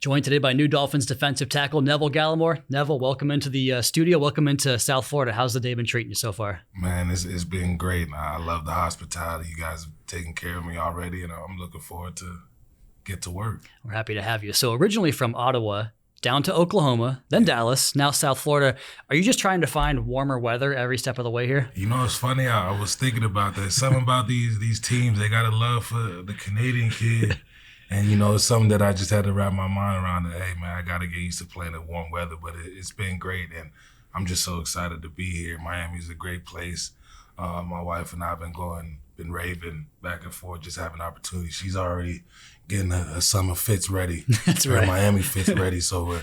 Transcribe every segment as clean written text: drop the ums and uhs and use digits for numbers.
Joined today by new Dolphins defensive tackle Neville Gallimore. Neville, welcome into the studio. Welcome into South Florida. How's the day been treating you so far? Man, it's been great. I love the hospitality. You guys have taken care of me already, and I'm looking forward to get to work. We're happy to have you. So originally from Ottawa, down to Oklahoma, then Dallas, now South Florida. Are you just trying to find warmer weather every step of the way here? You know, it's funny. I was thinking about that. Something about these teams, they got a love for the Canadian kid. And, you know, it's something that I just had to wrap my mind around that, hey, man, I got to get used to playing in warm weather. But it's been great, and I'm just so excited to be here. Miami's a great place. My wife and I have been raving back and forth, just having opportunity. She's already getting a summer fits ready. That's right. Miami fits ready, so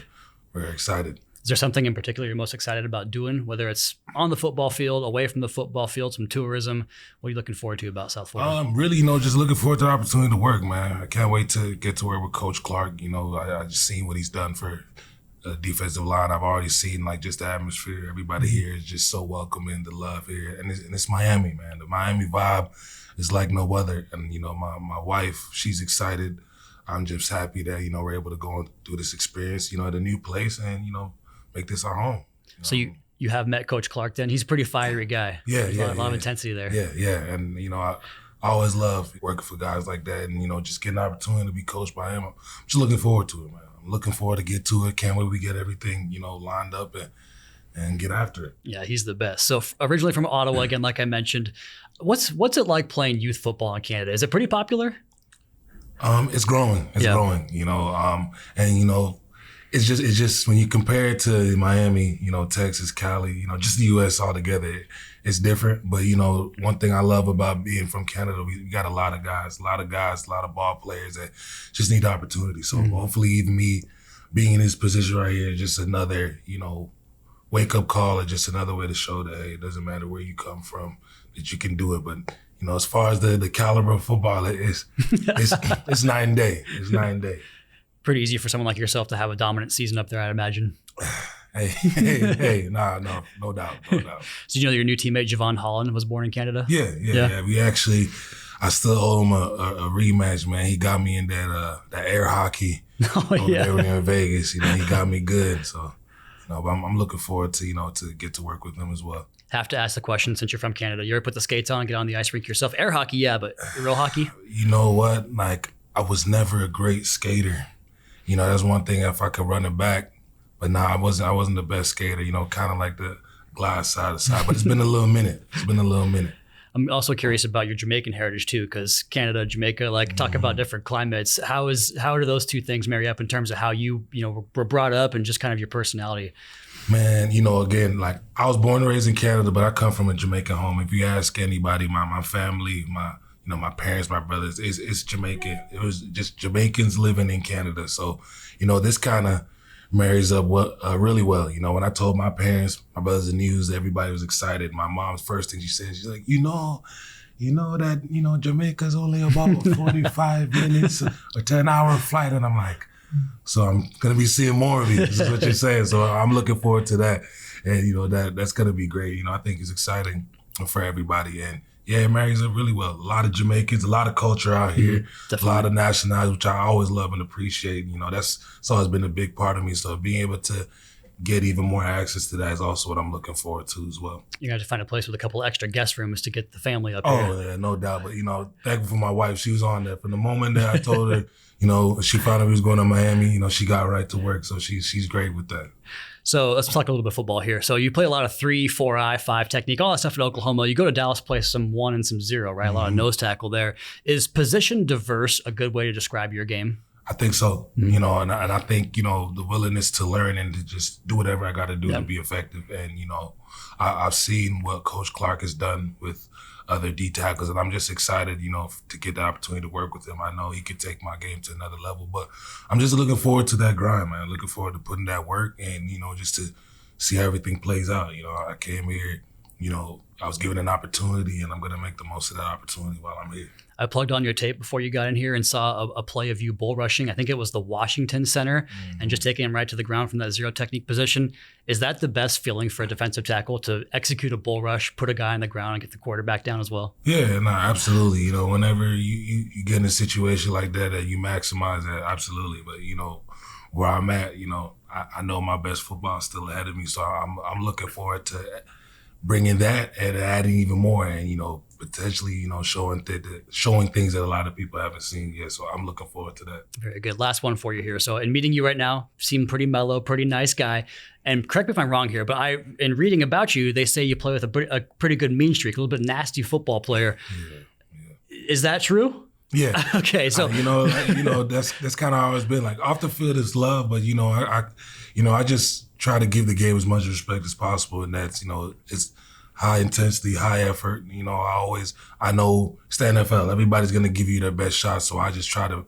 we're excited. Is there something in particular you're most excited about doing, whether it's on the football field, away from the football field, some tourism? What are you looking forward to about South Florida? Really, just looking forward to the opportunity to work, man. I can't wait to get to work with Coach Clark. I just seen what he's done for the defensive line. I've already seen, just the atmosphere. Everybody here is just so welcoming, the love here. And it's Miami, man. The Miami vibe is like no other. And, my wife, she's excited. I'm just happy that, we're able to go through this experience, at a new place and, make this our home. So you have met Coach Clark then? He's a pretty fiery guy. Yeah, a lot of intensity there. Yeah. And, I always love working for guys like that and, just getting an opportunity to be coached by him. I'm just looking forward to it, man. I'm looking forward to get to it. Can't wait we get everything, lined up and get after it. Yeah, he's the best. So originally from Ottawa, again, like I mentioned, what's it like playing youth football in Canada? Is it pretty popular? It's growing. It's growing, and, it's just when you compare it to Miami, Texas, Cali, just the U.S. altogether, it's different. But, one thing I love about being from Canada, we got a lot of guys, a lot of ball players that just need opportunity. So hopefully even me being in this position right here is just another, wake-up call or just another way to show that, hey, it doesn't matter where you come from, that you can do it. But, as far as the caliber of football, it's night and day. It's night and day. Pretty easy for someone like yourself to have a dominant season up there, I'd imagine. Hey, no doubt. So your new teammate, Javon Holland, was born in Canada? Yeah. We actually, I still owe him a rematch, man. He got me in that air hockey there in Vegas. He got me good. So, I'm looking forward to, to get to work with him as well. Have to ask the question, since you're from Canada, you ever put the skates on, get on the ice rink yourself? Air hockey, yeah, but real hockey? You know what? I was never a great skater. That's one thing if I could run it back. But I wasn't the best skater, kind of like the glide side to side. But it's been a little minute. I'm also curious about your Jamaican heritage too, because Canada, Jamaica, talk about different climates. How do those two things marry up in terms of how you were brought up and just kind of your personality? Man, again, I was born and raised in Canada, but I come from a Jamaican home. If you ask anybody, my family, my parents, my brothers, it's Jamaican. It was just Jamaicans living in Canada. So, this kind of marries up really well. When I told my parents, my brothers the news, everybody was excited. My mom's first thing she said, she's like, that, Jamaica's only about 45 minutes or 10-hour flight. And I'm like, so I'm going to be seeing more of you. This is what you're saying. So I'm looking forward to that. And, that's going to be great. I think it's exciting for everybody. And yeah, it marries up really well. A lot of Jamaicans, a lot of culture out here, a lot of nationalities, which I always love and appreciate. That's always been a big part of me. So being able to get even more access to that is also what I'm looking forward to as well. You're going to have to find a place with a couple extra guest rooms to get the family up here. Oh, yeah, no doubt. But, thankful for my wife. She was on there. From the moment that I told her, she found out we was going to Miami, she got right to work. So she's great with that. So let's talk a little bit of football here. So you play a lot of 3, 4-eye, 5 technique, all that stuff at Oklahoma. You go to Dallas, play some 1 and some 0, right? A lot of nose tackle there. Is position diverse a good way to describe your game? I think so, and I think, the willingness to learn and to just do whatever I got to do to be effective. And, I've seen what Coach Clark has done with other D tackles, and I'm just excited, to get the opportunity to work with him. I know he could take my game to another level, but I'm just looking forward to that grind, man. Looking forward to putting that work and, just to see how everything plays out. I came here, I was given an opportunity, and I'm going to make the most of that opportunity while I'm here. I plugged on your tape before you got in here and saw a play of you bull rushing. I think it was the Washington Center, and just taking him right to the ground from that 0 technique position. Is that the best feeling for a defensive tackle, to execute a bull rush, put a guy on the ground, and get the quarterback down as well? Yeah, no, absolutely. Whenever you get in a situation like that you maximize that, absolutely. But, where I'm at, I know my best football is still ahead of me. So I'm looking forward to bringing that and adding even more, and potentially showing things that a lot of people haven't seen yet. So I'm looking forward to that. Very good. Last one for you here. So in meeting you right now, seem pretty mellow, pretty nice guy. And correct me if I'm wrong here, but in reading about you, they say you play with a pretty good mean streak, a little bit nasty football player. Yeah. Is that true? Yeah. Okay. So that's kind of always been like off the field is love, but I just try to give the game as much respect as possible, and that's it's high intensity, high effort. I know it's the NFL. Everybody's gonna give you their best shot, so I just try to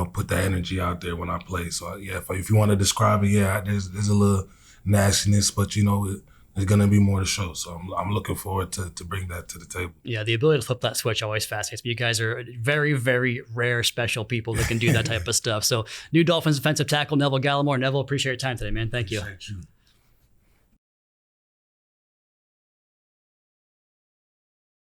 put that energy out there when I play. So yeah, if you want to describe it, yeah, there's a little nastiness, but there's going to be more to show. So I'm looking forward to bring that to the table. Yeah, the ability to flip that switch always fascinates me. You guys are very, very rare, special people that can do that type of stuff. So new Dolphins defensive tackle, Neville Gallimore. Neville, appreciate your time today, man. Thank you. Appreciate you.